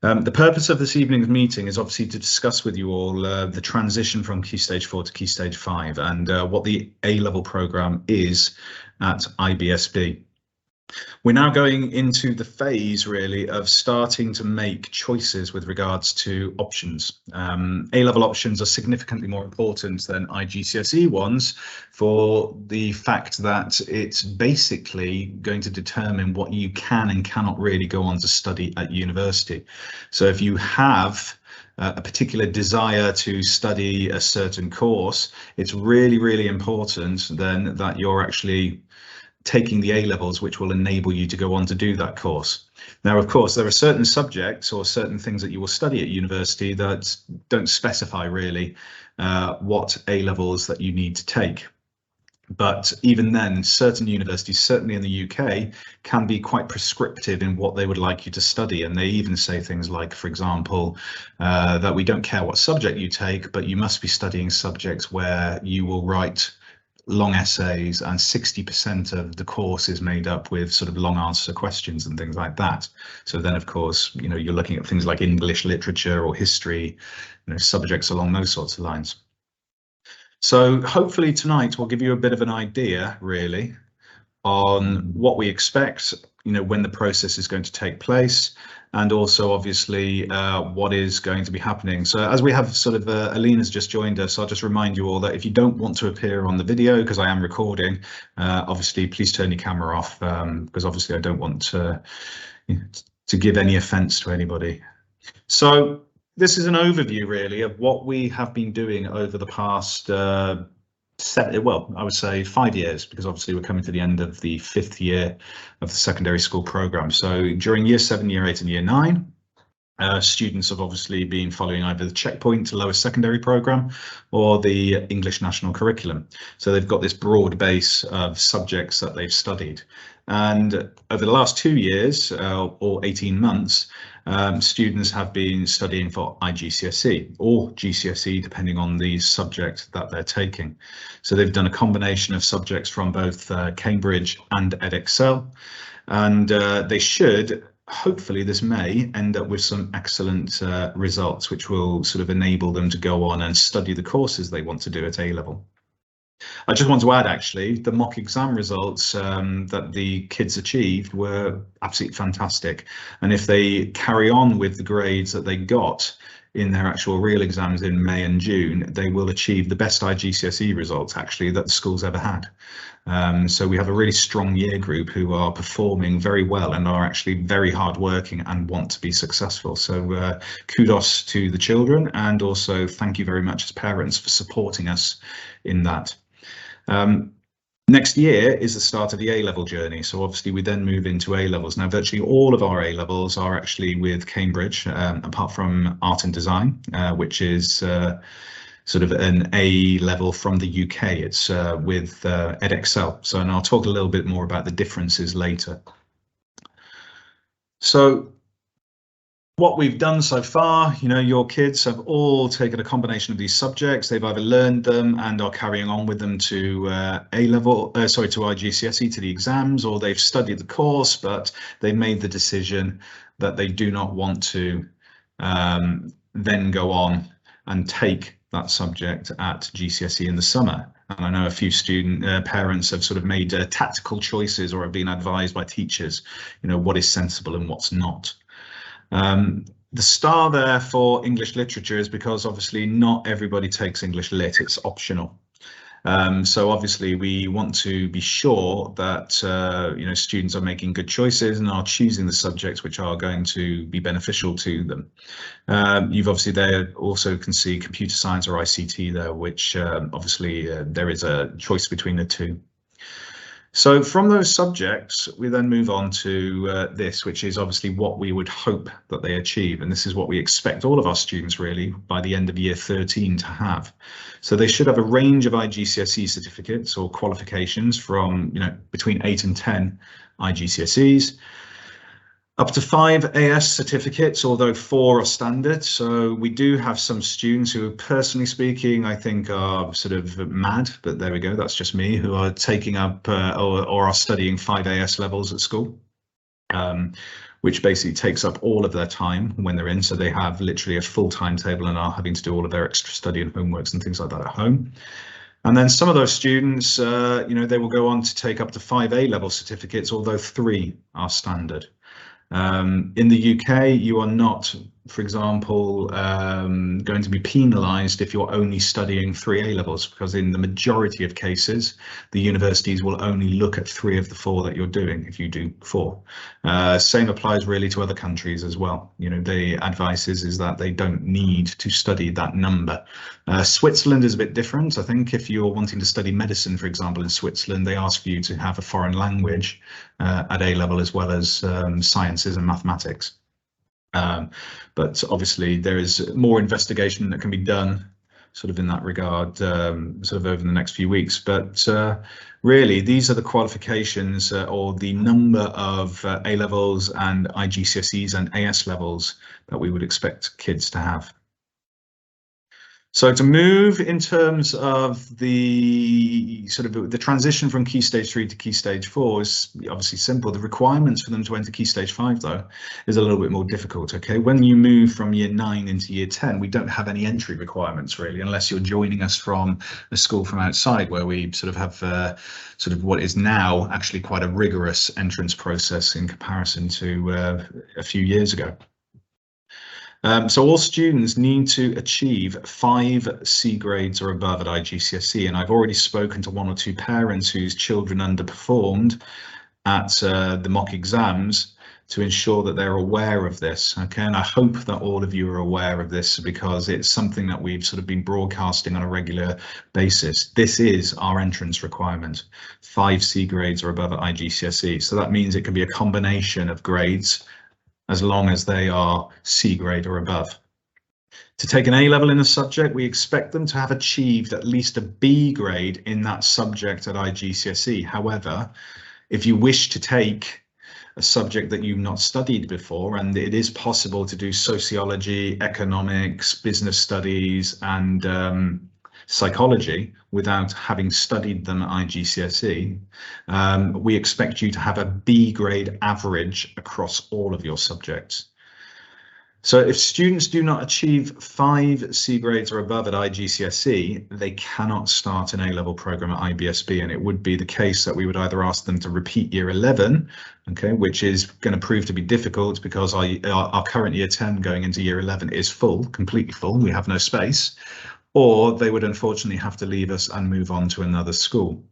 The purpose of this evening's meeting is obviously to discuss with you all the transition from Key Stage 4 to Key Stage 5 and what the A-level programme is at IBSB. We're now going into the phase really of starting to make choices with regards to options. A-level options are significantly more important than IGCSE ones for the fact that it's basically going to determine what you can and cannot really go on to study at university. So if you have a particular desire to study a certain course, it's really, really important then that you're actually taking the A-levels, which will enable you to go on to do that course. Now, of course, there are certain subjects or certain things that you will study at university that don't specify really what A-levels that you need to take. But even then, certain universities, certainly in the UK, can be quite prescriptive in what they would like you to study. And they even say things like, for example, that we don't care what subject you take, but you must be studying subjects where you will write long essays and 60% of the course is made up with sort of long answer questions and things like that. So then, of course, you know, you're looking at things like English literature or history, you know, subjects along those sorts of lines. So hopefully tonight we'll give you a bit of an idea really on what we expect, you know, when the process is going to take place, and also obviously what is going to be happening. So as we have sort of Alina's just joined us, I'll just remind you all that if you don't want to appear on the video, because I am recording, obviously please turn your camera off, because obviously I don't want to give any offence to anybody. So this is an overview really of what we have been doing over the past well, I would say 5 years, because obviously we're coming to the end of the 5th year of the secondary school programme. So during year 7, year 8 and year 9, students have obviously been following either the Checkpoint lower secondary programme or the English national curriculum. So they've got this broad base of subjects that they've studied. And over the last 2 years or 18 months, students have been studying for IGCSE or GCSE, depending on the subject that they're taking. So they've done a combination of subjects from both Cambridge and Edexcel, and they should, hopefully this may end up with some excellent results, which will sort of enable them to go on and study the courses they want to do at A-level. I just want to add, actually, the mock exam results that the kids achieved were absolutely fantastic. And if they carry on with the grades that they got in their actual real exams in May and June, they will achieve the best IGCSE results, actually, that the school's ever had. So we have a really strong year group who are performing very well and are actually very hardworking and want to be successful. So kudos to the children, and also thank you very much as parents for supporting us in that. Next year is the start of the A-level journey. So obviously we then move into A-levels. Now virtually all of our A-levels are actually with Cambridge, apart from art and design, which is sort of an A-level from the UK. It's with Edexcel. So, and I'll talk a little bit more about the differences later. So what we've done so far, you know, your kids have all taken a combination of these subjects. They've either learned them and are carrying on with them to to IGCSE, to the exams, or they've studied the course, but they made the decision that they do not want to then go on and take that subject at GCSE in the summer. And I know a few parents have sort of made tactical choices or have been advised by teachers, you know, what is sensible and what's not. The star there for English literature is because obviously not everybody takes English lit, it's optional. So obviously we want to be sure that you know, students are making good choices and are choosing the subjects which are going to be beneficial to them. You've obviously there also can see computer science or ICT there, which obviously there is a choice between the two. So from those subjects, we then move on to this, which is obviously what we would hope that they achieve. And this is what we expect all of our students really by the end of year 13 to have. So they should have a range of IGCSE certificates or qualifications from, you know, between 8 and 10 IGCSEs. Up to 5 AS certificates, although 4 are standard. So we do have some students who, personally speaking, I think are sort of mad, but there we go, that's just me, who are taking up or are studying 5 AS levels at school. which basically takes up all of their time when they're in. So they have literally a full timetable and are having to do all of their extra study and homeworks and things like that at home. And then some of those students, they will go on to take up to 5 A-level certificates, although 3 are standard. In the UK, you are not, for example, going to be penalised if you're only studying 3 A-levels, because in the majority of cases, the universities will only look at 3 of the 4 that you're doing if you do 4. Same applies really to other countries as well. The advice is that they don't need to study that number. Switzerland is a bit different. I think if you're wanting to study medicine, for example, in Switzerland, they ask for you to have a foreign language at A-level as well as sciences and mathematics. But obviously there is more investigation that can be done sort of in that regard sort of over the next few weeks. But really, these are the qualifications or the number of A-levels and IGCSEs and AS levels that we would expect kids to have. So to move in terms of the sort of the transition from Key Stage 3 to Key Stage 4 is obviously simple. The requirements for them to enter Key Stage 5, though, is a little bit more difficult. Okay, when you move from year 9 into year 10, we don't have any entry requirements really, unless you're joining us from a school from outside, where we sort of have sort of what is now actually quite a rigorous entrance process in comparison to a few years ago. So all students need to achieve 5 C grades or above at IGCSE, and I've already spoken to 1 or 2 parents whose children underperformed at the mock exams to ensure that they're aware of this. Okay, and I hope that all of you are aware of this, because it's something that we've sort of been broadcasting on a regular basis. This is our entrance requirement, 5 C grades or above at IGCSE. So that means it can be a combination of grades, as long as they are C grade or above. To take an A level in a subject, we expect them to have achieved at least a B grade in that subject at IGCSE. However, if you wish to take a subject that you've not studied before, and it is possible to do sociology, economics, business studies, and psychology without having studied them at IGCSE, we expect you to have a B grade average across all of your subjects. So if students do not achieve 5 C grades or above at IGCSE, they cannot start an A-level program at IBSB, and it would be the case that we would either ask them to repeat year 11, okay, which is going to prove to be difficult because our current year 10 going into year 11 is full, completely full, we have no space, or they would unfortunately have to leave us and move on to another school.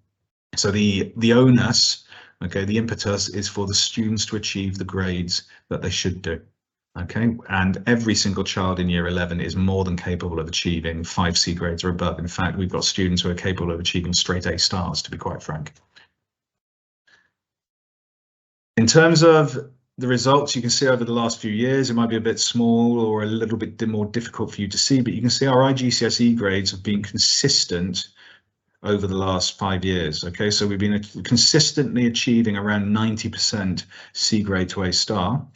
So the onus, okay, the impetus is for the students to achieve the grades that they should do. Okay, and every single child in year 11 is more than capable of achieving 5 C grades or above. In fact, we've got students who are capable of achieving straight A stars, to be quite frank. In terms of the results you can see over the last few years, it might be a bit small or a little bit more difficult for you to see, but you can see our IGCSE grades have been consistent over the last 5 years. Okay, so we've been consistently achieving around 90% C grade to A star.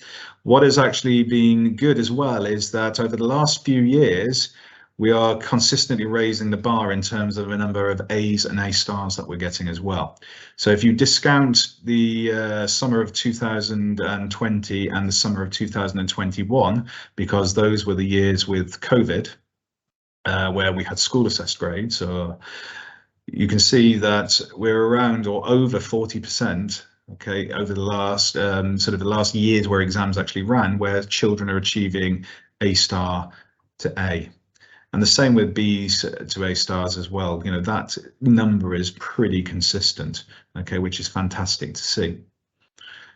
What has actually been good as well is that over the last few years, we are consistently raising the bar in terms of a number of A's and A stars that we're getting as well. So if you discount the summer of 2020 and the summer of 2021, because those were the years with COVID, where we had school assessed grades, so you can see that we're around or over 40%, okay, over the last sort of the last years where exams actually ran, where children are achieving A star to A. And the same with B's to A stars as well. You know, that number is pretty consistent, okay, which is fantastic to see.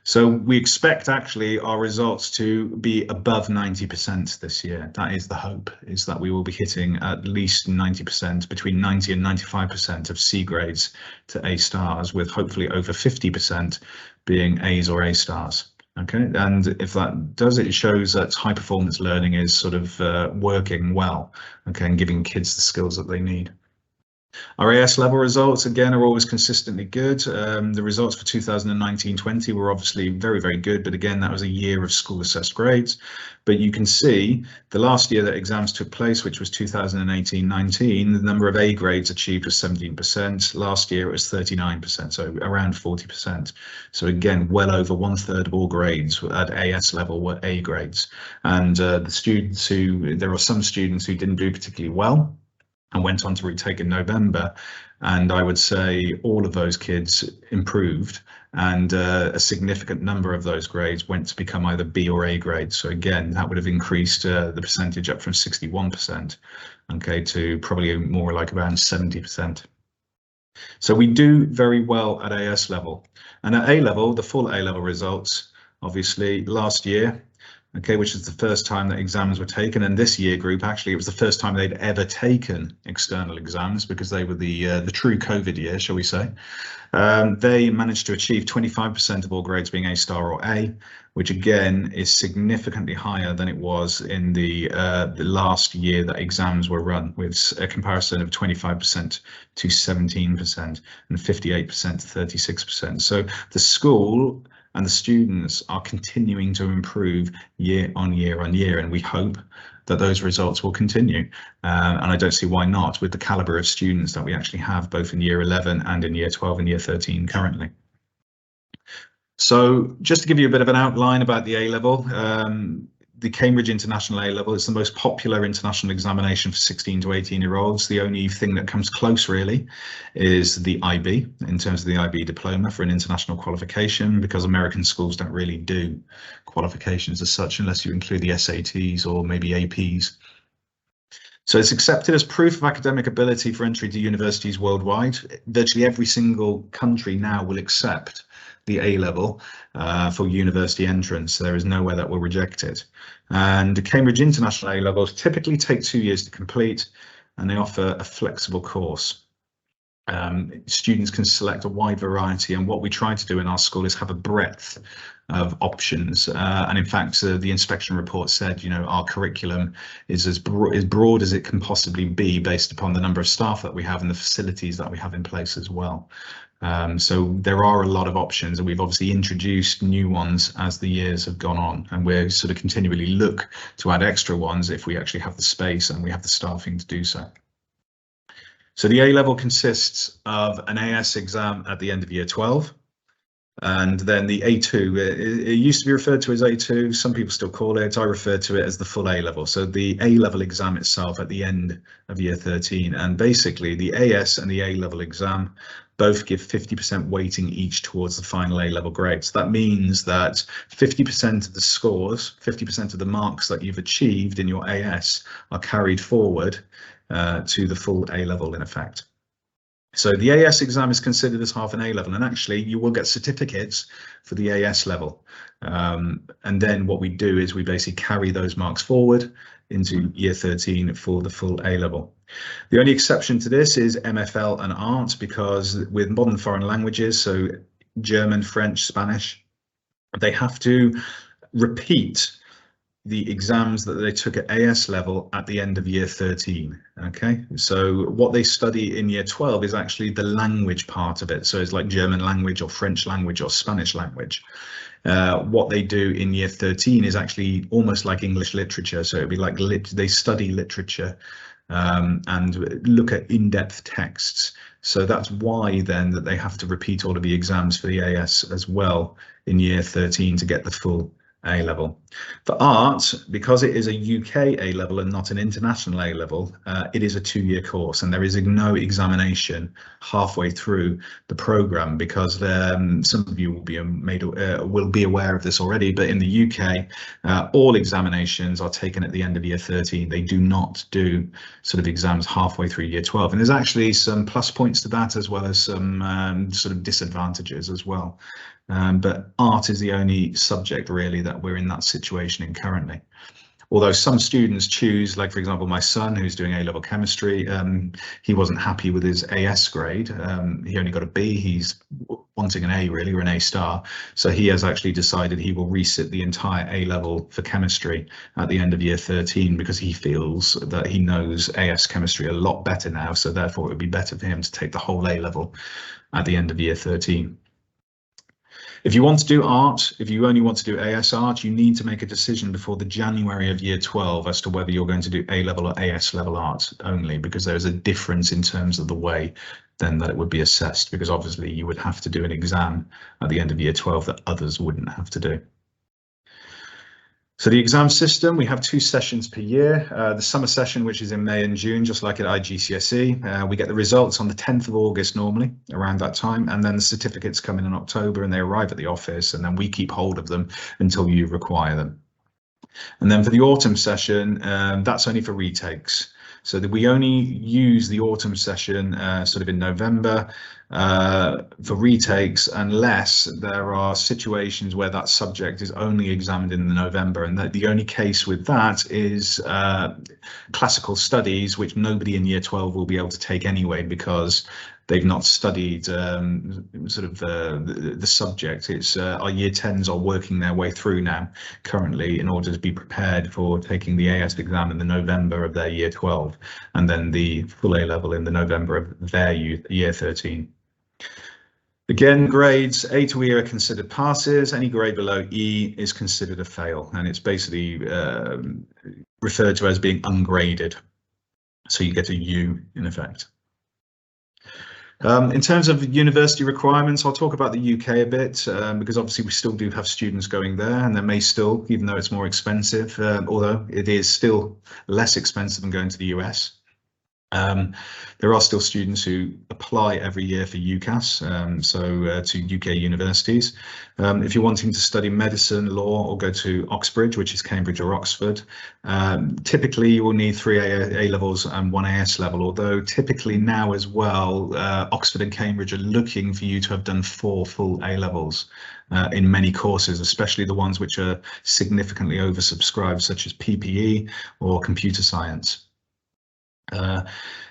So we expect actually our results to be above 90% this year. That is the hope, is that we will be hitting at least 90%, between 90 and 95% of C grades to A stars, with hopefully over 50% being A's or A stars. Okay, and if that does, it shows that high performance learning is sort of working well, okay, and giving kids the skills that they need. Our AS level results, again, are always consistently good. The results for 2019-20 were obviously very, very good, but again, that was a year of school assessed grades. But you can see the last year that exams took place, which was 2018-19, the number of A grades achieved was 17%. Last year it was 39%, so around 40%. So again, well over 1/3 of all grades at AS level were A grades. And there are some students who didn't do particularly well and went on to retake in November, and I would say all of those kids improved, and a significant number of those grades went to become either B or A grades. So again, that would have increased the percentage up from 61%, okay, to probably more like around 70%. So we do very well at AS level, and at A level, the full A level results, obviously last year, okay, which is the first time that exams were taken, and this year group, actually, it was the first time they'd ever taken external exams because they were the true COVID year, shall we say. They managed to achieve 25% of all grades being A star or A, which again is significantly higher than it was in the last year that exams were run, with a comparison of 25% to 17% and 58% to 36%. So the school and the students are continuing to improve year on year on year, and we hope that those results will continue. And I don't see why not, with the caliber of students that we actually have both in year 11 and in year 12 and year 13 currently. So just to give you a bit of an outline about the A level, the Cambridge International A Level is the most popular international examination for 16 to 18-year-olds. The only thing that comes close really is the IB, in terms of the IB diploma for an international qualification, because American schools don't really do qualifications as such unless you include the SATs or maybe APs. So it's accepted as proof of academic ability for entry to universities worldwide. Virtually every single country now will accept the A level for university entrance. There is nowhere that will reject it. And Cambridge International A levels typically take 2 years to complete, and they offer a flexible course. Students can select a wide variety, and what we try to do in our school is have a breadth of options. And in fact, the inspection report said, you know, our curriculum is as broad as it can possibly be based upon the number of staff that we have and the facilities that we have in place as well. So there are a lot of options, and we've obviously introduced new ones as the years have gone on, and we're sort of continually look to add extra ones if we actually have the space and we have the staffing to do so. So the A level consists of an AS exam at the end of year 12, and then the A2, it used to be referred to as A2, some people still call it, I refer to it as the full A level. So the A level exam itself at the end of year 13, and basically the AS and the A level exam both give 50% weighting each towards the final A level grade. So that means that 50% of the scores, 50% of the marks that you've achieved in your AS are carried forward to the full A level in effect. So the AS exam is considered as half an A level, and actually you will get certificates for the AS level. And then what we do is we basically carry those marks forward into year 13 for the full A level. The only exception to this is MFL and art, because with modern foreign languages, so German, French, Spanish, they have to repeat the exams that they took at AS level at the end of year 13. Okay, so what they study in year 12 is actually the language part of it. So it's like German language or French language or Spanish language. What they do in year 13 is actually almost like English literature. So it'd be like they study literature and look at in-depth texts. So that's why then that they have to repeat all of the exams for the AS as well in year 13 to get the full A level. For art, because it is a UK A level and not an international A level, it is a 2-year course, and there is no examination halfway through the program, because some of you will be aware of this already, but in the UK, all examinations are taken at the end of year 13. They do not do sort of exams halfway through year 12, and there's actually some plus points to that as well as some sort of disadvantages as well. But art is the only subject really that we're in that situation in currently. Although some students choose, like for example, my son who's doing A-level chemistry, he wasn't happy with his AS grade. He only got a B. He's wanting an A really, or an A star. So he has actually decided he will resit the entire A-level for chemistry at the end of year 13 because he feels that he knows AS chemistry a lot better now. So therefore it would be better for him to take the whole A-level at the end of year 13. If you want to do art, if you only want to do AS art, you need to make a decision before the January of year 12 as to whether you're going to do A-level or AS level art only, because there is a difference in terms of the way then that it would be assessed, because obviously you would have to do an exam at the end of year 12 that others wouldn't have to do. So the exam system, we have 2 sessions per year. The summer session, which is in May and June, just like at IGCSE. We get the results on the 10th of August normally, around that time, and then the certificates come in October and they arrive at the office, and then we keep hold of them until you require them. And then for the autumn session, that's only for retakes. So that we only use the autumn session sort of in November for retakes, unless there are situations where that subject is only examined in November, and the only case with that is classical studies, which nobody in year 12 will be able to take anyway because they've not studied sort of the subject. It's our year 10s are working their way through now currently in order to be prepared for taking the AS exam in the November of their year 12, and then the full A level in the November of their year 13. Again, grades A to E are considered passes. Any grade below E is considered a fail, and it's basically referred to as being ungraded. So you get a U in effect. In terms of university requirements, I'll talk about the UK a bit because obviously we still do have students going there, and there may still, even though it's more expensive, although it is still less expensive than going to the US. There are still students who apply every year for UCAS, to UK universities. If you're wanting to study medicine, law, or go to Oxbridge, which is Cambridge or Oxford, typically you will need 3 A levels and 1 AS level, although typically now as well, Oxford and Cambridge are looking for you to have done 4 full A levels in many courses, especially the ones which are significantly oversubscribed, such as PPE or computer science.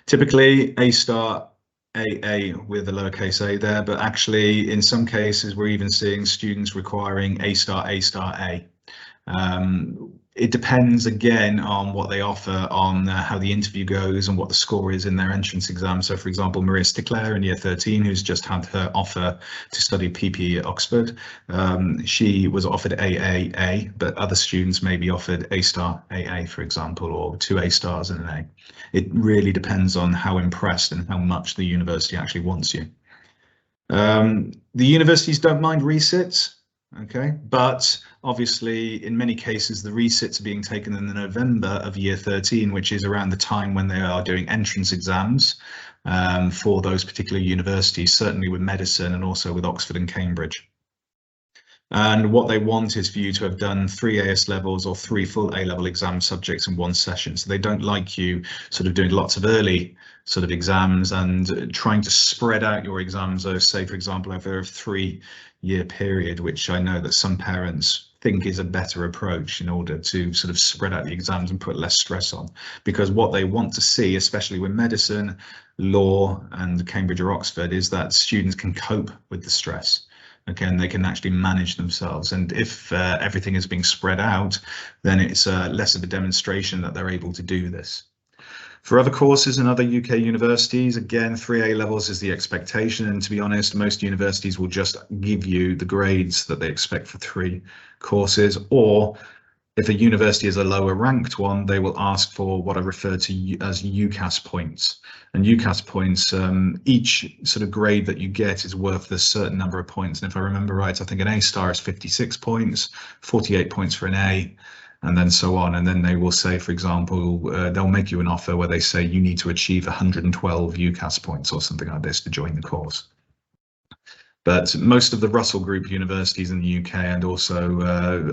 Typically A star AA with a lowercase a there, but actually in some cases we're even seeing students requiring A star A. It depends again on what they offer, on how the interview goes and what the score is in their entrance exam. So for example, Maria Stickler in year 13, who's just had her offer to study PPE at Oxford, she was offered AA, but other students may be offered A star AA, for example, or 2 A stars and an A. It really depends on how impressed and how much the university actually wants you. The universities don't mind resits. Okay, but obviously in many cases the resits are being taken in the November of year 13, which is around the time when they are doing entrance exams for those particular universities, certainly with medicine and also with Oxford and Cambridge. And what they want is for you to have done 3 AS levels or 3 full A-level exam subjects in one session. So they don't like you sort of doing lots of early sort of exams and trying to spread out your exams, say for example over a 3-year period, which I know that some parents think is a better approach in order to sort of spread out the exams and put less stress on, because what they want to see, especially with medicine, law and Cambridge or Oxford, is that students can cope with the stress. Okay, and they can actually manage themselves. And if everything is being spread out, then it's less of a demonstration that they're able to do this. For other courses in other UK universities, again, 3 A levels is the expectation. And to be honest, most universities will just give you the grades that they expect for 3 courses, or if a university is a lower ranked one, they will ask for what I refer to as UCAS points. And UCAS points, each sort of grade that you get is worth a certain number of points. And if I remember right, I think an A star is 56 points, 48 points for an A, and then so on. And then they will say, for example, they'll make you an offer where they say you need to achieve 112 UCAS points or something like this to join the course. But most of the Russell Group universities in the UK and also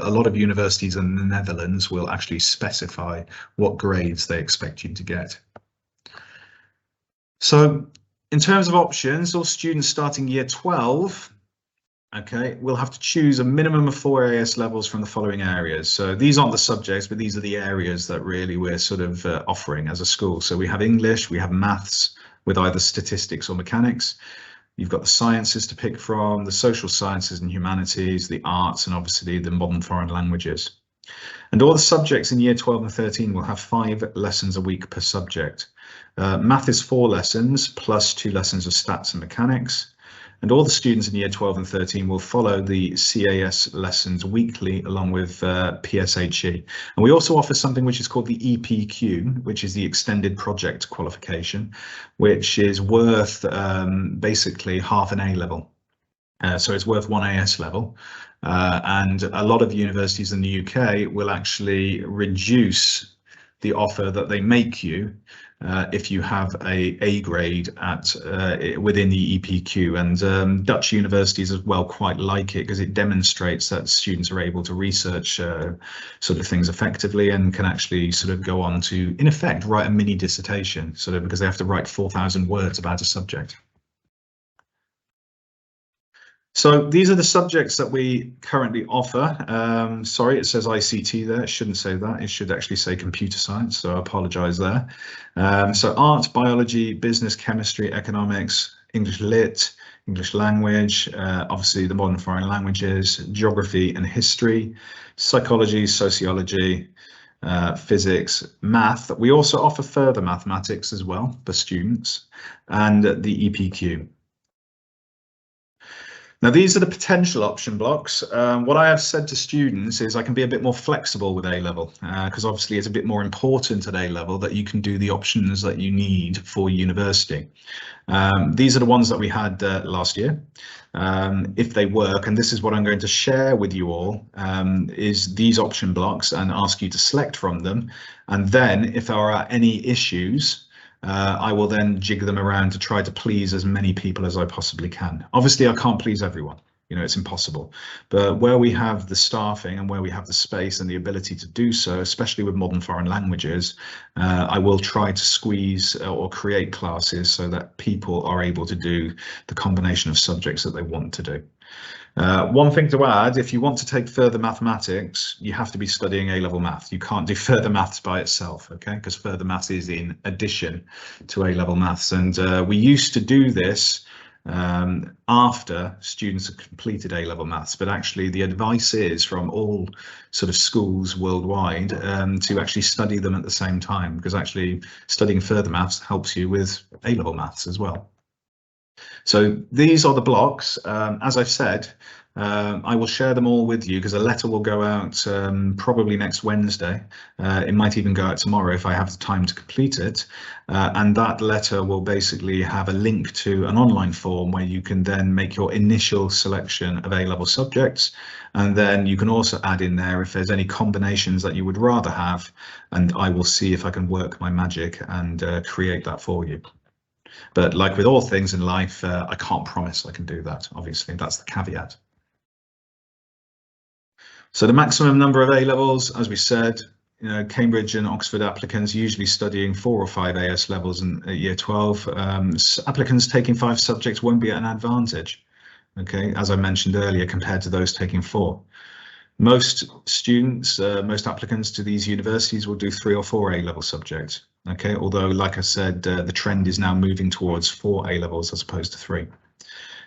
a lot of universities in the Netherlands will actually specify what grades they expect you to get. So in terms of options, all students starting year 12 Okay, we'll have to choose a minimum of 4 AS levels from the following areas. So these aren't the subjects, but these are the areas that really we're sort of offering as a school. So we have English, we have maths with either statistics or mechanics. You've got the sciences to pick from, the social sciences and humanities, the arts, and obviously the modern foreign languages. And all the subjects in year 12 and 13 will have 5 lessons a week per subject. Math is 4 lessons plus 2 lessons of stats and mechanics. And all the students in year 12 and 13 will follow the CAS lessons weekly along with PSHE. And we also offer something which is called the EPQ, which is the extended project qualification, which is worth basically half an A level. So it's worth 1 AS level. And a lot of universities in the UK will actually reduce the offer that they make you if you have a grade at within the EPQ, and Dutch universities as well quite like it because it demonstrates that students are able to research sort of things effectively and can actually sort of go on to, in effect, write a mini dissertation, sort of because they have to write 4,000 words about a subject. So these are the subjects that we currently offer. Sorry, it says ICT there. It shouldn't say that. It should actually say computer science. So I apologize there. So art, biology, business, chemistry, economics, English lit, English language, obviously the modern foreign languages, geography and history, psychology, sociology, physics, math. We also offer further mathematics as well for students, and the EPQ. Now, these are the potential option blocks. What I have said to students is I can be a bit more flexible with A-level because obviously it's a bit more important at A-level that you can do the options that you need for university. These are the ones that we had last year. If they work, and this is what I'm going to share with you all, is these option blocks and ask you to select from them. And then if there are any issues, I will then jig them around to try to please as many people as I possibly can. Obviously, I can't please everyone. You know, it's impossible. But where we have the staffing and where we have the space and the ability to do so, especially with modern foreign languages, I will try to squeeze or create classes so that people are able to do the combination of subjects that they want to do. One thing to add, if you want to take further mathematics, you have to be studying A-level math. You can't do further maths by itself, okay? Because further maths is in addition to A-level maths. And we used to do this after students have completed A-level maths, but actually the advice is from all sort of schools worldwide to actually study them at the same time, because actually studying further maths helps you with A-level maths as well. So these are the blocks. As I've said, I will share them all with you because a letter will go out probably next Wednesday. It might even go out tomorrow if I have the time to complete it. And that letter will basically have a link to an online form where you can then make your initial selection of A-level subjects. And then you can also add in there if there's any combinations that you would rather have, and I will see if I can work my magic and create that for you. But like with all things in life, I can't promise I can do that. Obviously, that's the caveat. So the maximum number of A-levels, as we said, you know, Cambridge and Oxford applicants usually studying 4 or 5 AS levels in year 12. Applicants taking 5 subjects won't be at an advantage, okay, as I mentioned earlier, compared to those taking 4. Most students, most applicants to these universities will do 3 or 4 A-level subjects. Okay, although, like I said, the trend is now moving towards 4 A-levels as opposed to 3.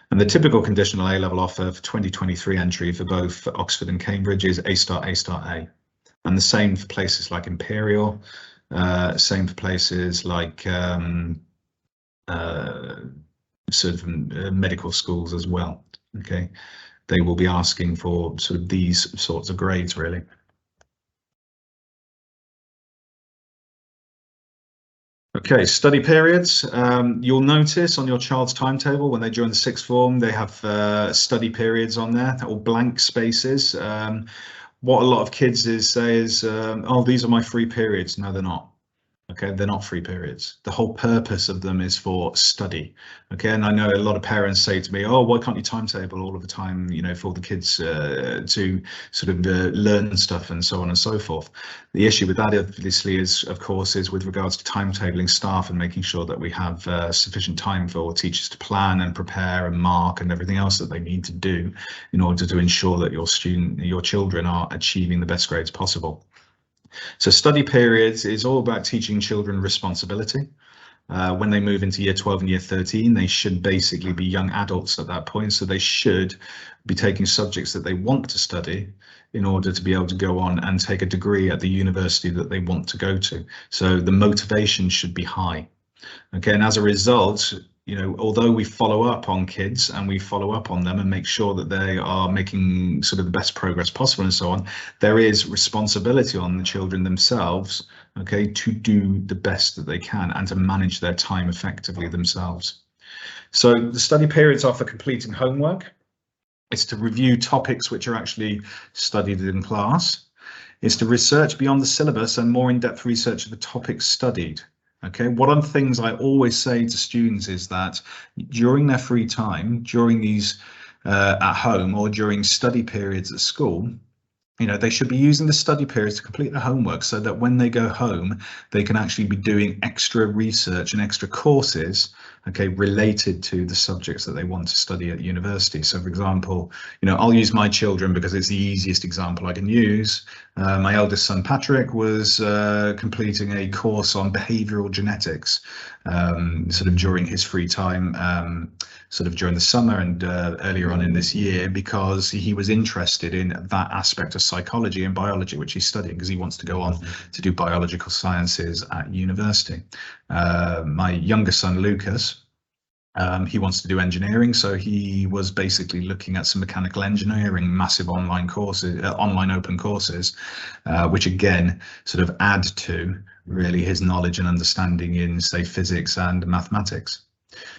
And the typical conditional A-level offer for 2023 entry for both Oxford and Cambridge is A-star, A-star, A. And the same for places like Imperial, same for places like sort of medical schools as well. Okay, they will be asking for sort of these sorts of grades, really. Okay, study periods. You'll notice on your child's timetable when they join the sixth form, they have study periods on there, or blank spaces. What a lot of kids say is, oh, these are my free periods. No, they're not. Okay, they're not free periods. The whole purpose of them is for study. Okay, and I know a lot of parents say to me, "Oh, why can't you timetable all of the time, you know, for the kids to sort of learn stuff and so on and so forth?" The issue with that, obviously, is of course is with regards to timetabling staff and making sure that we have sufficient time for teachers to plan and prepare and mark and everything else that they need to do in order to ensure that your children are achieving the best grades possible. So study periods is all about teaching children responsibility. When they move into year 12 and year 13, they should basically be young adults at that point. So they should be taking subjects that they want to study in order to be able to go on and take a degree at the university that they want to go to. So the motivation should be high. Okay, and as a result, you know, although we follow up on kids and we follow up on them and make sure that they are making sort of the best progress possible and so on, there is responsibility on the children themselves, okay, to do the best that they can and to manage their time effectively themselves. So the study periods are for completing homework. It's to review topics which are actually studied in class. It's to research beyond the syllabus and more in-depth research of the topics studied. Okay, one of the things I always say to students is that during their free time, during these at home or during study periods at school, you know, they should be using the study periods to complete their homework so that when they go home, they can actually be doing extra research and extra courses, okay, related to the subjects that they want to study at university. So for example, you know, I'll use my children because it's the easiest example I can use. My eldest son, Patrick, was completing a course on behavioral genetics, sort of during his free time, sort of during the summer and earlier on in this year, because he was interested in that aspect of psychology and biology, which he's studying because he wants to go on to do biological sciences at university. My younger son, Lucas, he wants to do engineering, so he was basically looking at some mechanical engineering, massive online courses, online open courses, which again sort of add to really his knowledge and understanding in, say, physics and mathematics.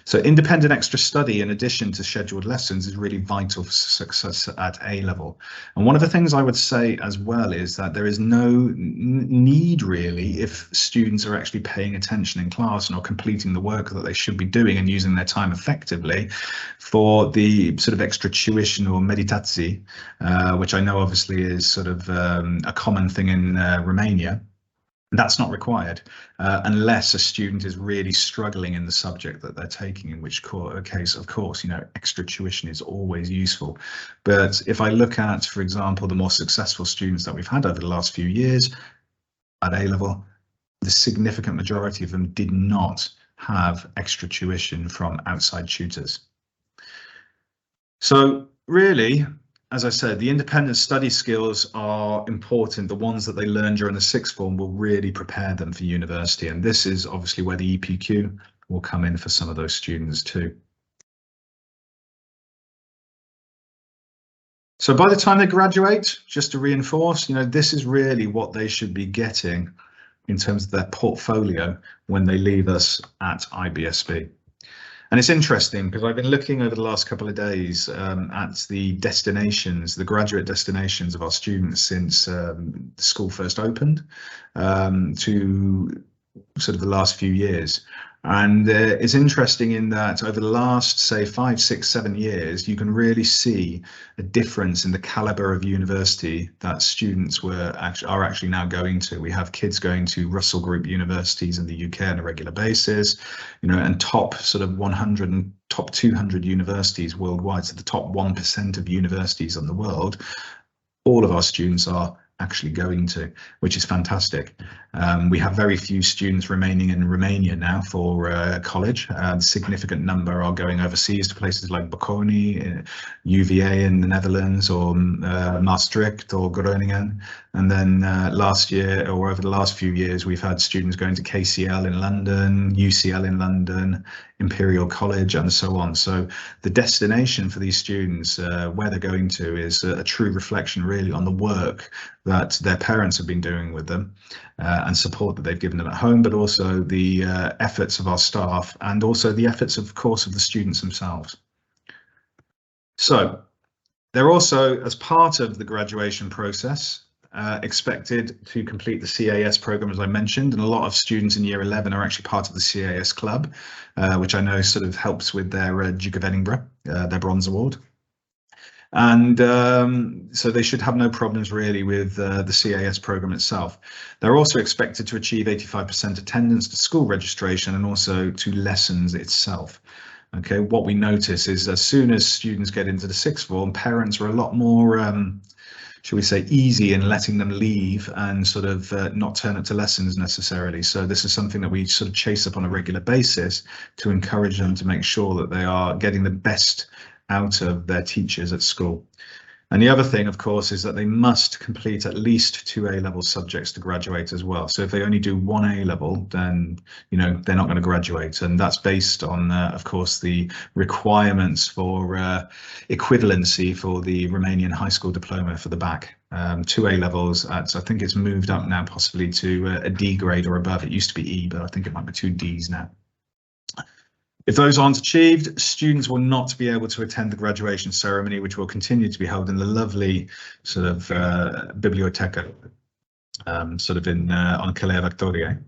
So independent extra study in addition to scheduled lessons is really vital for success at A level. And one of the things I would say as well is that there is no need really, if students are actually paying attention in class and are completing the work that they should be doing and using their time effectively, for the sort of extra tuition or meditatie, which I know obviously is sort of a common thing in Romania. That's not required unless a student is really struggling in the subject that they're taking, in which case, of course, you know, extra tuition is always useful. But if I look at, for example, the more successful students that we've had over the last few years at A level, the significant majority of them did not have extra tuition from outside tutors. So really, as I said, the independent study skills are important. The ones that they learn during the sixth form will really prepare them for university. And this is obviously where the EPQ will come in for some of those students too. So by the time they graduate, just to reinforce, you know, this is really what they should be getting in terms of their portfolio when they leave us at IBSB. And it's interesting because I've been looking over the last couple of days at the destinations, the graduate destinations of our students since the school first opened to sort of the last few years. And it's interesting in that over the last, say, 5, 6, 7 years, you can really see a difference in the caliber of university that students are actually now going to. We have kids going to Russell Group universities in the UK on a regular basis, you know, and top sort of 100 and top 200 universities worldwide, so the top 1% of universities in the world, all of our students are actually going to, which is fantastic. We have very few students remaining in Romania now for college. A significant number are going overseas to places like Bocconi, UVA in the Netherlands, or Maastricht or Groningen. And then last year, or over the last few years, we've had students going to KCL in London, UCL in London, Imperial College, and so on. So the destination for these students, where they're going to, is a true reflection really on the work that their parents have been doing with them and support that they've given them at home, but also the efforts of our staff and also the efforts, of course, of the students themselves. So they're also, as part of the graduation process, expected to complete the CAS program, as I mentioned, and a lot of students in year 11 are actually part of the CAS club, which I know sort of helps with their Duke of Edinburgh, their Bronze Award. And so they should have no problems really with the CAS program itself. They're also expected to achieve 85% attendance to school registration and also to lessons itself. Okay, what we notice is as soon as students get into the sixth form, parents are a lot more, shall we say, easy in letting them leave and sort of not turn up to lessons necessarily. So this is something that we sort of chase up on a regular basis to encourage them to make sure that they are getting the best out of their teachers at school. And the other thing, of course, is that they must complete at least 2 A-level subjects to graduate as well. So if they only do 1 A-level, then, you know, they're not going to graduate. And that's based on, of course, the requirements for equivalency for the Romanian high school diploma for the BAC. 2 A-levels, I think it's moved up now possibly to a D grade or above. It used to be E, but I think it might be 2 Ds now. If those aren't achieved, students will not be able to attend the graduation ceremony, which will continue to be held in the lovely sort of biblioteca, sort of in on Calea Victoriei.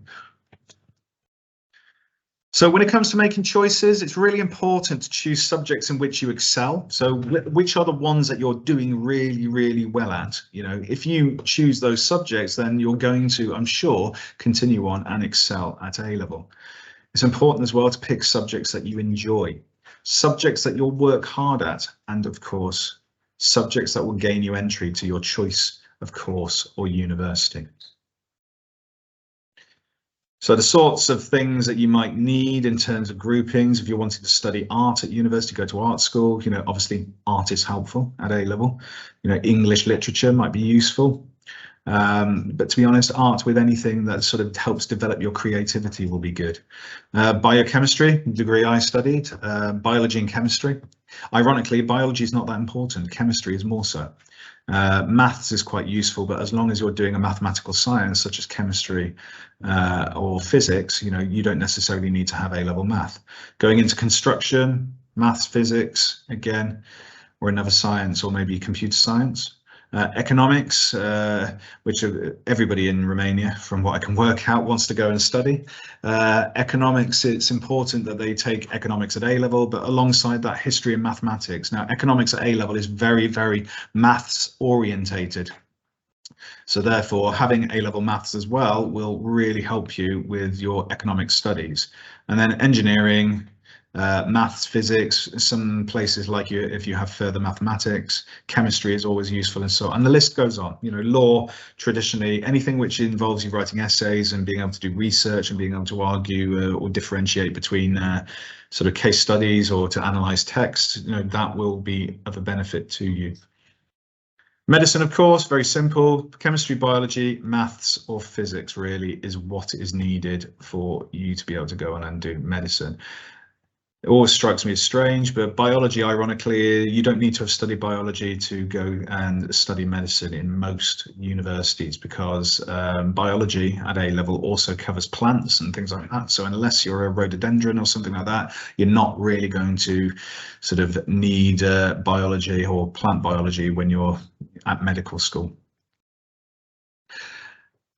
So when it comes to making choices, it's really important to choose subjects in which you excel. So which are the ones that you're doing really, really well at? You know, if you choose those subjects, then you're going to, I'm sure, continue on and excel at A-level. It's important as well to pick subjects that you enjoy, subjects that you'll work hard at, and of course, subjects that will gain you entry to your choice of course or university. So the sorts of things that you might need in terms of groupings, if you're wanting to study art at university, go to art school, you know, obviously art is helpful at A-level, you know, English literature might be useful. But to be honest, art with anything that sort of helps develop your creativity will be good. Biochemistry, degree I studied, biology and chemistry. Ironically, biology is not that important. Chemistry is more so. Maths is quite useful, but as long as you're doing a mathematical science such as chemistry or physics, you know, you don't necessarily need to have A-level math. Going into construction, maths, physics, again, or another science, or maybe computer science. Economics, which everybody in Romania, from what I can work out, wants to go and study. Economics, it's important that they take economics at A-level, but alongside that, history and mathematics. Now, economics at A-level is very, very maths orientated. So therefore, having A-level maths as well will really help you with your economic studies. And then engineering, maths, physics, some places like you, if you have further mathematics, chemistry is always useful, and so on. And the list goes on. You know, law, traditionally, anything which involves you writing essays and being able to do research and being able to argue or differentiate between sort of case studies or to analyze text, you know, that will be of a benefit to you. Medicine, of course, very simple. Chemistry, biology, maths or physics really is what is needed for you to be able to go on and do medicine. It always strikes me as strange, but biology, ironically, you don't need to have studied biology to go and study medicine in most universities, because biology at A-level also covers plants and things like that. So unless you're a rhododendron or something like that, you're not really going to sort of need biology or plant biology when you're at medical school.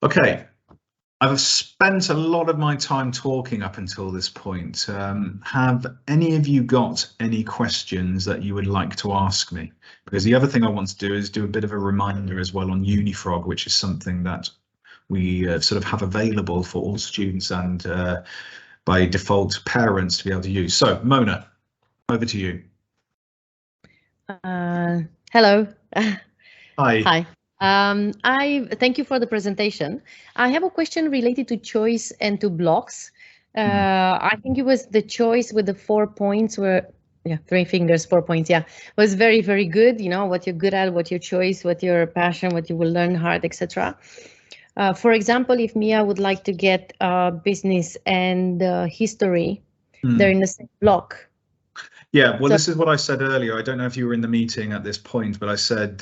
Okay. I've spent a lot of my time talking up until this point. Have any of you got any questions that you would like to ask me? Because the other thing I want to do is do a bit of a reminder as well on Unifrog, which is something that we sort of have available for all students and by default parents to be able to use. So Mona, over to you. Hello. Hi. Hi. I thank you for the presentation. I have a question related to choice and to blocks. I think it was the choice with the 4 points where, yeah, 3 fingers, 4 points, yeah, was very, very good. You know, what you're good at, what your choice, what your passion, what you will learn hard, etc. For example, if Mia would like to get business and history, they're in the same block. Yeah, well, So this is what I said earlier. I don't know if you were in the meeting at this point, but I said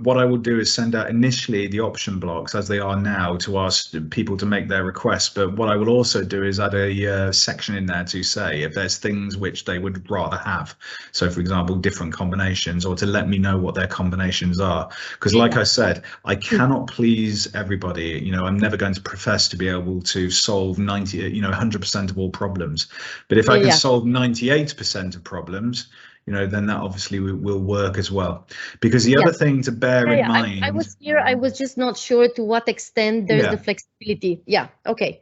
what I will do is send out initially the option blocks as they are now to ask people to make their requests. But what I will also do is add a section in there to say if there's things which they would rather have. So, for example, different combinations, or to let me know what their combinations are. Because, like I said, I cannot please everybody. You know, I'm never going to profess to be able to solve 100% of all problems. But if I can solve 98% of problems, then that obviously will work as well. Because the other thing to bear in mind, I was here. I was just not sure to what extent there's the flexibility. Yeah. Okay.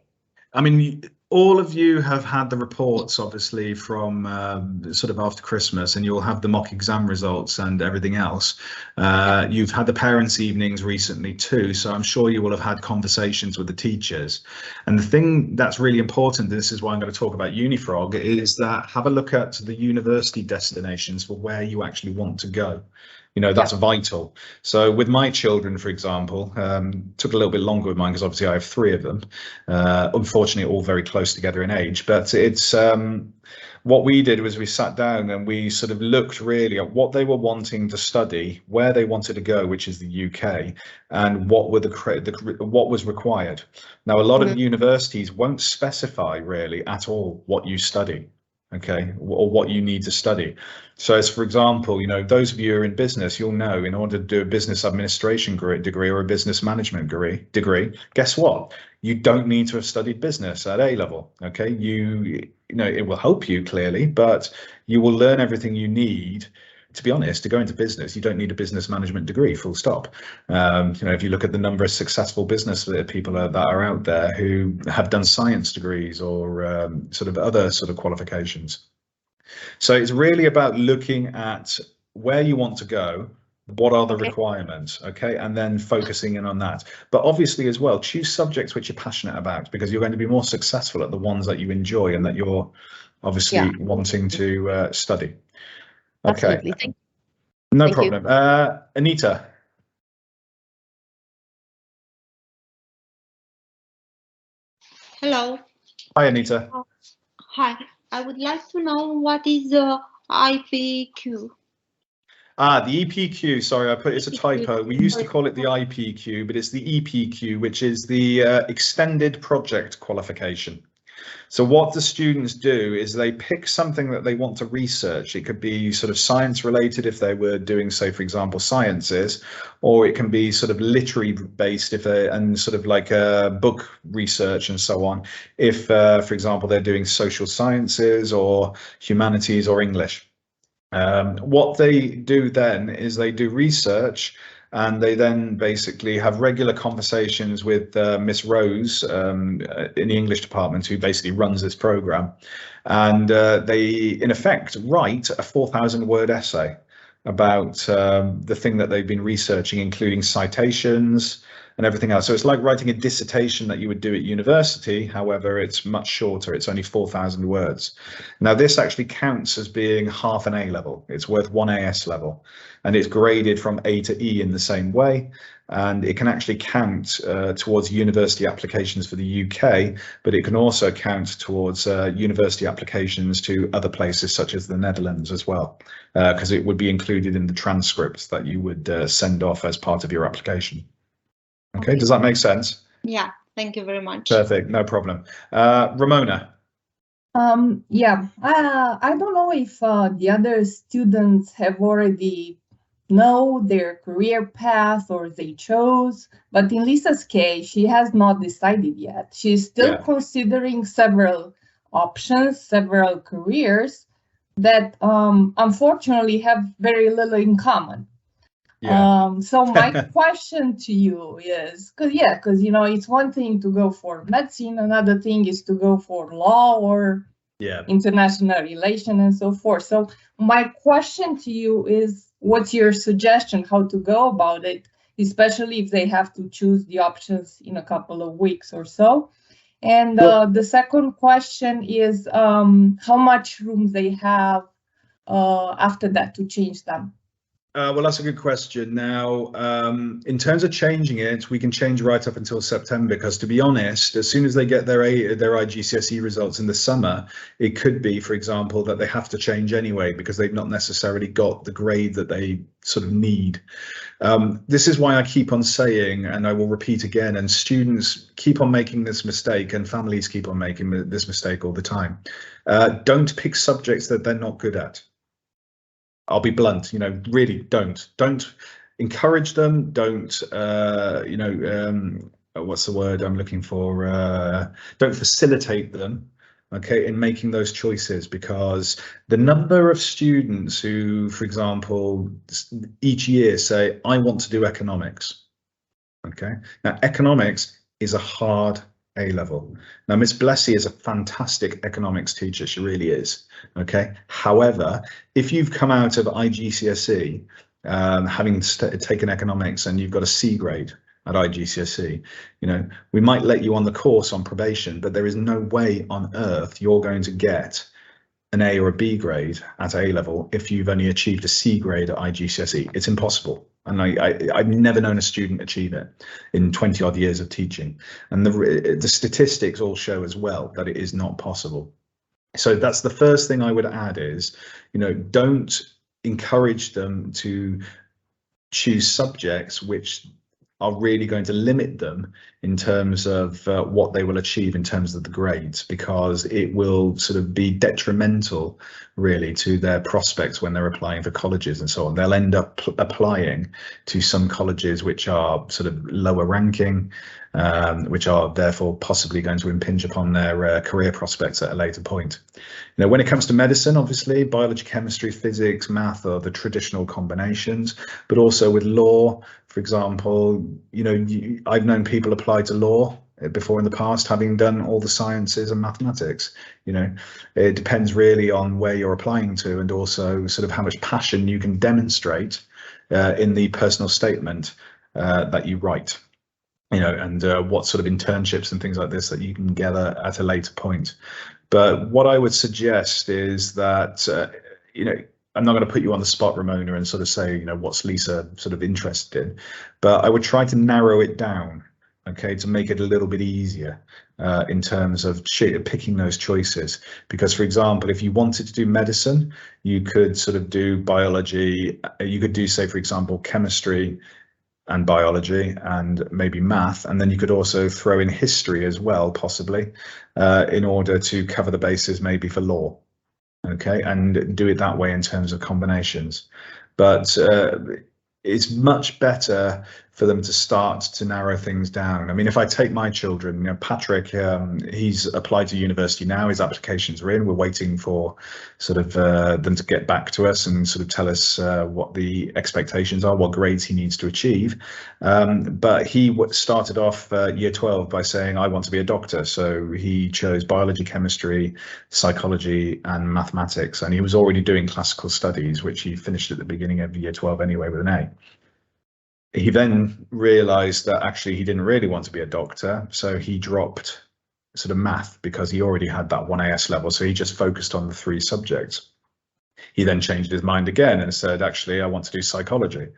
I mean, all of you have had the reports, obviously, from sort of after Christmas, and you'll have the mock exam results and everything else. You've had the parents' evenings recently too, so I'm sure you will have had conversations with the teachers. And the thing that's really important, this is why I'm going to talk about Unifrog, is that have a look at the university destinations for where you actually want to go. That's vital. So with my children, for example, took a little bit longer with mine because obviously I have 3 of them. Unfortunately, all very close together in age. But it's what we did was we sat down and we sort of looked really at what they were wanting to study, where they wanted to go, which is the UK, and what was required. Now, a lot of universities won't specify really at all what you study. Okay, or what you need to study. So as for example, those of you who are in business, you'll know in order to do a business administration degree or a business management degree, guess what? You don't need to have studied business at A level. Okay, it will help you clearly, but you will learn everything you need. To be honest, to go into business, you don't need a business management degree, full stop. If you look at the number of successful business people that are out there who have done science degrees or sort of other sort of qualifications. So it's really about looking at where you want to go, what are the requirements, okay, and then focusing in on that. But obviously as well, choose subjects which you're passionate about, because you're going to be more successful at the ones that you enjoy and that you're obviously wanting to study. Okay. Absolutely. No problem. Anita. Hello. Hi, Anita. Hi. I would like to know what is the IPQ. The EPQ, sorry, it's a typo. We used to call it the IPQ, but it's the EPQ, which is the Extended Project Qualification. So what the students do is they pick something that they want to research. It could be sort of science related if they were doing, say, for example, sciences, or it can be sort of literary based and sort of like book research and so on. If, for example, they're doing social sciences or humanities or English. What they do then is they do research, and they then basically have regular conversations with Miss Rose in the English department, who basically runs this program. And they, in effect, write a 4,000-word essay about the thing that they've been researching, including citations and everything else. So it's like writing a dissertation that you would do at university. However, it's much shorter. It's only 4,000 words. Now, this actually counts as being half an A level. It's worth 1 AS level, and it's graded from A to E in the same way. And it can actually count towards university applications for the UK, but it can also count towards university applications to other places such as the Netherlands as well, because it would be included in the transcripts that you would send off as part of your application. Okay, does that make sense? Yeah, thank you very much. Perfect, no problem. Ramona. Yeah, I don't know if the other students have already know their career path or they chose, but in Lisa's case, she has not decided yet. She's still considering several options, several careers that unfortunately have very little in common. So my question to you is, because it's one thing to go for medicine, another thing is to go for law or international relation and so forth. So my question to you is, what's your suggestion how to go about it, especially if they have to choose the options in a couple of weeks or so? And the second question is how much room they have after that to change them. Well, that's a good question. Now, in terms of changing it, we can change right up until September, because to be honest, as soon as they get their IGCSE results in the summer, it could be, for example, that they have to change anyway because they've not necessarily got the grade that they sort of need. This is why I keep on saying, and I will repeat again, and students keep on making this mistake and families keep on making this mistake all the time. Don't pick subjects that they're not good at. I'll be blunt, really don't encourage them. Don't, what's the word I'm looking for? Don't facilitate them, okay, in making those choices, because the number of students who, for example, each year say, I want to do economics. Okay, now economics is a hard A-level. Now, Miss Blessy is a fantastic economics teacher. She really is. Okay. However, if you've come out of IGCSE, having taken economics, and you've got a C grade at IGCSE, we might let you on the course on probation, but there is no way on earth you're going to get an A or a B grade at A-level if you've only achieved a C grade at IGCSE. It's impossible. And I've never known a student achieve it in 20 odd years of teaching. And the statistics all show as well that it is not possible. So that's the first thing I would add is, don't encourage them to choose subjects which are really going to limit them in terms of what they will achieve in terms of the grades, because it will sort of be detrimental really to their prospects when they're applying for colleges and so on. They'll end up applying to some colleges which are sort of lower ranking, which are therefore possibly going to impinge upon their career prospects at a later point. When it comes to medicine, obviously biology, chemistry, physics, math are the traditional combinations, but also with law, for example, I've known people apply to law before in the past, having done all the sciences and mathematics. It depends really on where you're applying to, and also sort of how much passion you can demonstrate in the personal statement that you write. And what sort of internships and things like this that you can gather at a later point. But what I would suggest is that, I'm not going to put you on the spot, Ramona, and sort of say, what's Lisa sort of interested in, but I would try to narrow it down, okay, to make it a little bit easier in terms of picking those choices. Because, for example, if you wanted to do medicine, you could sort of do biology, you could do, say, for example, chemistry and biology and maybe math, and then you could also throw in history as well, possibly, in order to cover the bases maybe for law, okay, and do it that way in terms of combinations. But it's much better for them to start to narrow things down. I mean, if I take my children, Patrick, he's applied to university now, his applications are in, we're waiting for sort of them to get back to us and sort of tell us what the expectations are, what grades he needs to achieve. But he started off year 12 by saying, I want to be a doctor. So he chose biology, chemistry, psychology and mathematics. And he was already doing classical studies, which he finished at the beginning of year 12 anyway with an A. He then realized that actually he didn't really want to be a doctor, so he dropped sort of math because he already had that 1AS level, so he just focused on the 3 subjects. He then changed his mind again and said, actually, I want to do psychology,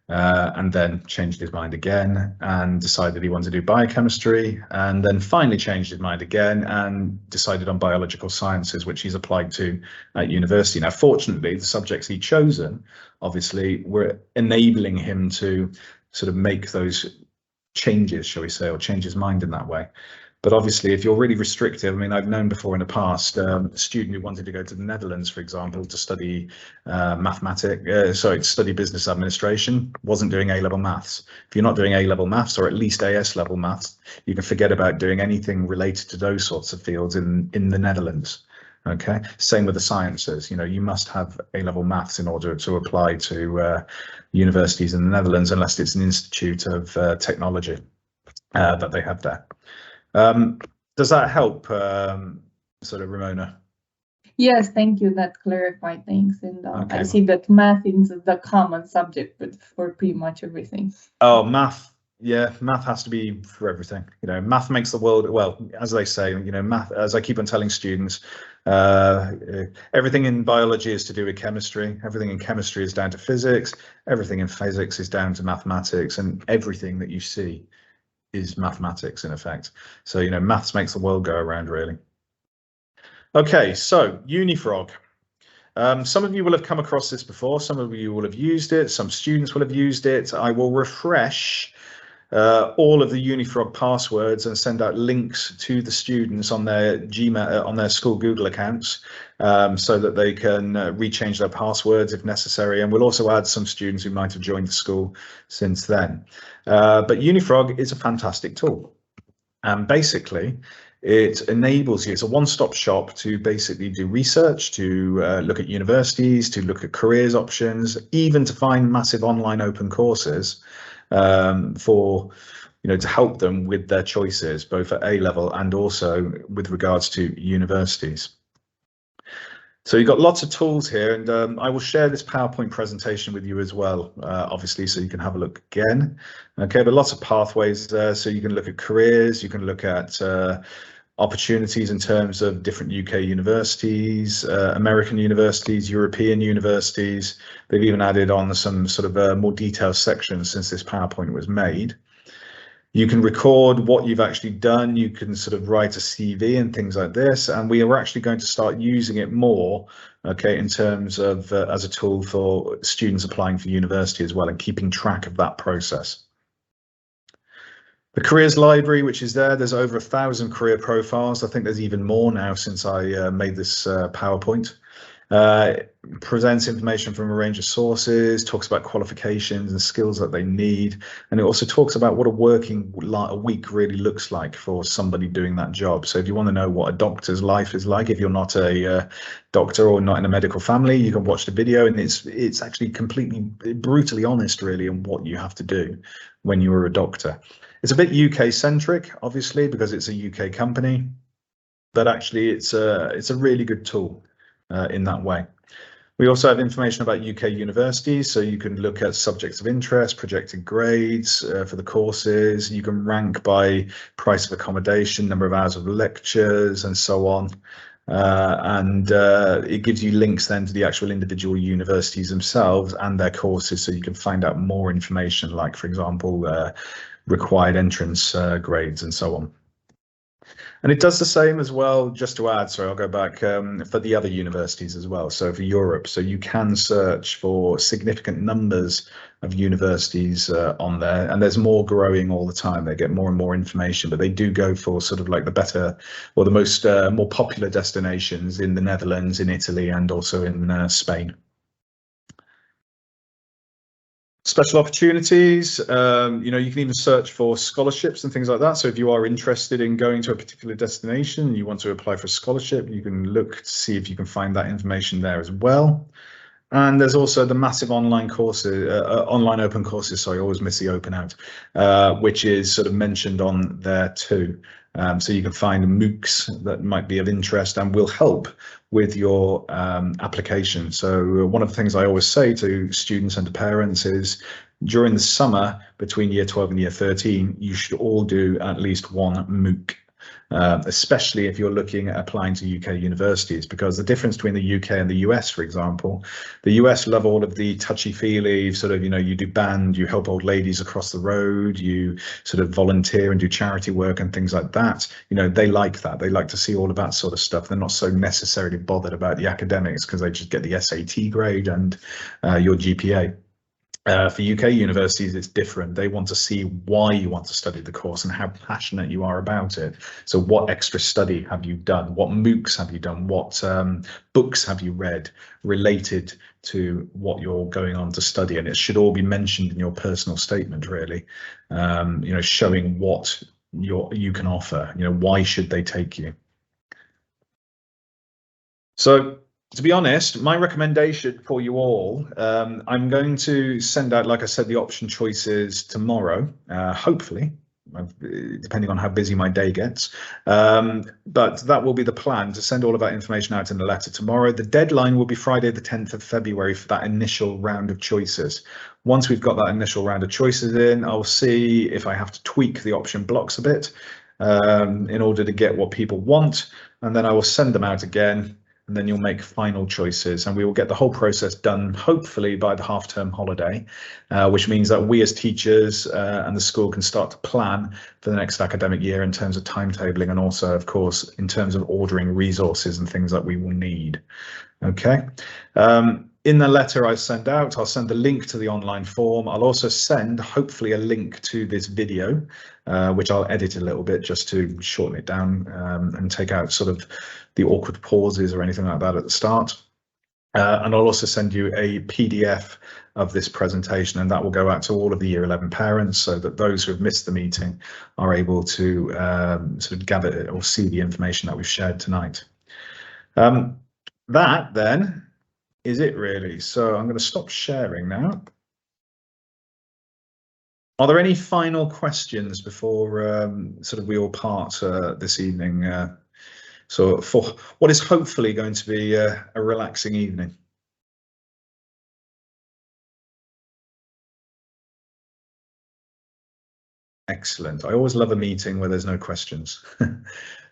and then changed his mind again and decided he wanted to do biochemistry, and then finally changed his mind again and decided on biological sciences, which he's applied to at university. Now, fortunately, the subjects he'd chosen obviously were enabling him to sort of make those changes, shall we say, or change his mind in that way. But obviously, if you're really restrictive, I mean, I've known before in the past a student who wanted to go to the Netherlands, for example, to study study business administration, wasn't doing A-level maths. If you're not doing A-level maths, or at least AS level maths, you can forget about doing anything related to those sorts of fields in the Netherlands. Okay, same with the sciences. You must have A-level maths in order to apply to universities in the Netherlands, unless it's an institute of technology that they have there. Does that help, sort of, Ramona? Yes, thank you. That clarified things. And Okay. I see that math is the common subject, but for pretty much everything. Oh, math. yeah, math has to be for everything. You know, math makes the world, well, as they say, you know, math, as I keep on telling students, everything in biology is to do with chemistry. Everything in chemistry is down to physics. Everything in physics is down to mathematics, and everything that you see is mathematics in effect. So, you know, maths makes the world go around, really. Okay, so Unifrog. Some of you will have come across this before. Some of you will have used it. Some students will have used it. I will refresh all of the Unifrog passwords and send out links to the students on their Gmail, on their school Google accounts, so that they can rechange their passwords if necessary. And we'll also add some students who might have joined the school since then. But Unifrog is a fantastic tool. And basically, it enables you, it's a one-stop shop to basically do research, to look at universities, to look at careers options, even to find massive online open courses for, you know, to help them with their choices, both at A level and also with regards to universities. So you've got lots of tools here, and I will share this PowerPoint presentation with you as well, obviously, so you can have a look again. Okay, but lots of pathways there, so you can look at careers, you can look at opportunities in terms of different UK universities, American universities, European universities. They've even added on some sort of more detailed sections since this PowerPoint was made. You can record what you've actually done. You can sort of write a CV and things like this. And we are actually going to start using it more, okay, in terms of as a tool for students applying for university as well, and keeping track of that process. The careers library, which is there's over 1,000 career profiles. I think there's even more now since I made this PowerPoint. Presents information from a range of sources, talks about qualifications and skills that they need, and it also talks about what a working week really looks like for somebody doing that job. So if you want to know what a doctor's life is like, if you're not a doctor or not in a medical family, you can watch the video, and it's actually completely brutally honest really on what you have to do when you're a doctor. It's a bit UK centric, obviously, because it's a UK company, but actually it's a really good tool in that way. We also have information about UK universities, so you can look at subjects of interest, projected grades for the courses. You can rank by price of accommodation, number of hours of lectures, and so on. And it gives you links then to the actual individual universities themselves and their courses, so you can find out more information, like, for example, required entrance grades and so on. And it does the same as well, just to add, sorry, I'll go back, for the other universities as well, so for Europe. So you can search for significant numbers of universities on there, and there's more growing all the time. They get more and more information, but they do go for sort of like the better or the most more popular destinations in the Netherlands, in Italy, and also in Spain. Special opportunities, you know, you can even search for scholarships and things like that. So if you are interested in going to a particular destination and you want to apply for a scholarship, you can look to see if you can find that information there as well. And there's also the massive online courses, online open courses, sorry, I always miss the open out, which is sort of mentioned on there too. So you can find MOOCs that might be of interest and will help with your application. So one of the things I always say to students and to parents is during the summer between year 12 and year 13, you should all do at least one MOOC. Especially if you're looking at applying to UK universities, because the difference between the UK and the US, for example, the US love all of the touchy-feely sort of, you know, you do band, you help old ladies across the road, you sort of volunteer and do charity work and things like that. You know, they like that. They like to see all of that sort of stuff. They're not so necessarily bothered about the academics because they just get the SAT grade and your GPA. For UK universities, it's different. They want to see why you want to study the course and how passionate you are about it. So what extra study have you done? What MOOCs have you done? What books have you read related to what you're going on to study? And it should all be mentioned in your personal statement, really, you know, showing what you can offer. You know, why should they take you? So, to be honest, my recommendation for you all, I'm going to send out, like I said, the option choices tomorrow, hopefully. depending on how busy my day gets. But that will be the plan, to send all of that information out in a letter tomorrow. The deadline will be Friday the 10th of February for that initial round of choices. Once we've got that initial round of choices in, I'll see if I have to tweak the option blocks a bit in order to get what people want, and then I will send them out again, and then you'll make final choices, and we will get the whole process done hopefully by the half-term holiday, which means that we as teachers and the school can start to plan for the next academic year in terms of timetabling, and also of course in terms of ordering resources and things that we will need. Okay. In the letter I send out, I'll send the link to the online form. I'll also send hopefully a link to this video, which I'll edit a little bit just to shorten it down and take out sort of the awkward pauses or anything like that at the start. And I'll also send you a PDF of this presentation, and that will go out to all of the Year 11 parents, so that those who have missed the meeting are able to sort of gather or see the information that we've shared tonight. That then is it really. So I'm going to stop sharing now. Are there any final questions before sort of we all part this evening? So for what is hopefully going to be a relaxing evening. Excellent. I always love a meeting where there's no questions.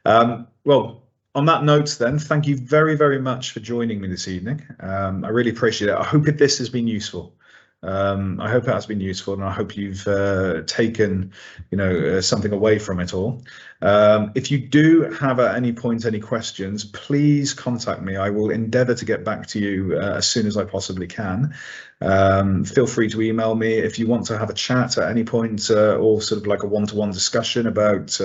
Well, on that note then, thank you very, very much for joining me this evening. I really appreciate it. I hope this has been useful. I hope it has been useful, and I hope you've taken, something away from it all. If you do have at any point any questions, please contact me. I will endeavour to get back to you as soon as I possibly can. Feel free to email me if you want to have a chat at any point, or sort of like a one-to-one discussion about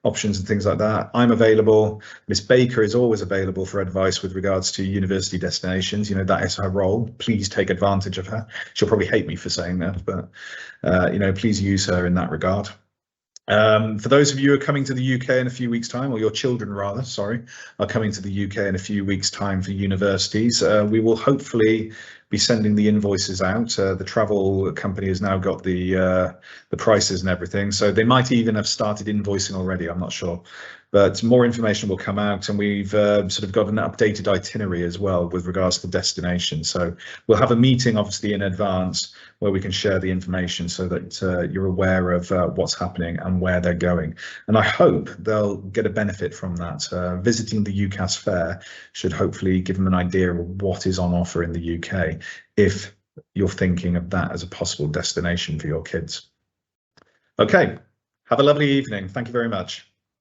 options and things like that. I'm available. Miss Baker is always available for advice with regards to university destinations. That is her role. Please take advantage of her. She'll probably hate me for saying that, but please use her in that regard. For those of you who are coming to the UK in a few weeks' time, or your children rather, sorry, are coming to the UK in a few weeks' time for universities, we will hopefully be sending the invoices out. The travel company has now got the prices and everything, so they might even have started invoicing already, I'm not sure. But more information will come out, and we've sort of got an updated itinerary as well with regards to destination. So we'll have a meeting obviously in advance where we can share the information so that you're aware of what's happening and where they're going. And I hope they'll get a benefit from that. Visiting the UCAS fair should hopefully give them an idea of what is on offer in the UK, if you're thinking of that as a possible destination for your kids. Okay, have a lovely evening. Thank you very much.